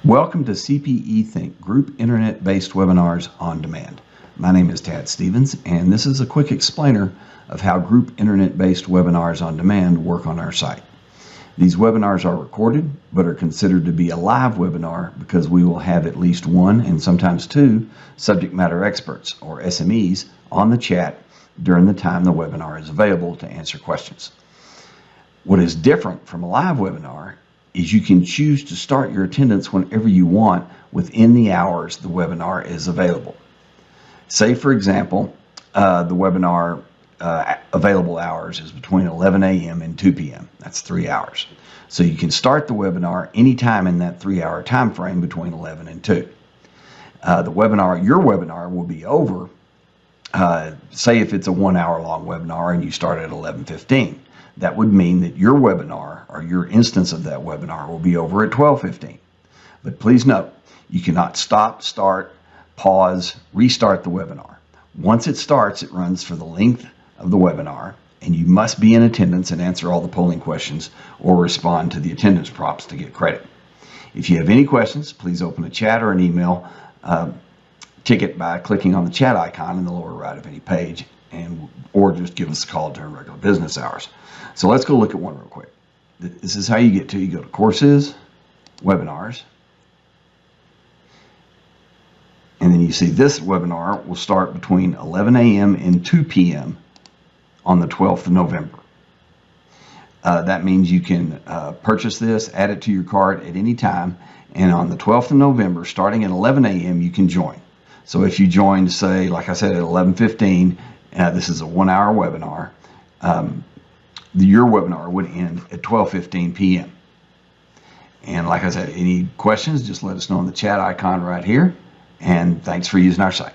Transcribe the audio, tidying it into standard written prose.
Welcome to CPEthink Group Internet-Based Webinars on Demand. My name is Tad Stevens, and this is a quick explainer of how Group Internet-Based Webinars on Demand work on our site. These webinars are recorded, but are considered to be a live webinar because we will have at least one and sometimes two subject matter experts, or SMEs, on the chat during the time the webinar is available to answer questions. What is different from a live webinar is you can choose to start your attendance whenever you want within the hours the webinar is available. Say, for example, the webinar available hours is between 11 a.m. and 2 p.m. That's 3 hours. So you can start the webinar anytime in that 3-hour time frame between 11 and 2. Your webinar will be over, say if it's a 1-hour long webinar and you start at 11:15. That would mean that your webinar or your instance of that webinar will be over at 12:15. But please note, you cannot stop, start, pause, restart the webinar. Once it starts, it runs for the length of the webinar, and you must be in attendance and answer all the polling questions or respond to the attendance prompts to get credit. If you have any questions, please open a chat or an email ticket by clicking on the chat icon in the lower right of any page, or just give us a call during regular business hours. So let's go look at one real quick. This is how you get to. You go to Courses, Webinars, and then you see this webinar will start between 11 a.m. and 2 p.m. on the 12th of November. That means you can purchase this, add it to your cart at any time, and on the 12th of November, starting at 11 a.m., you can join. So if you joined, say, like I said, at 11:15, this is a 1-hour webinar. Your webinar would end at 12:15 p.m. And like I said, any questions, just let us know in the chat icon right here. And thanks for using our site.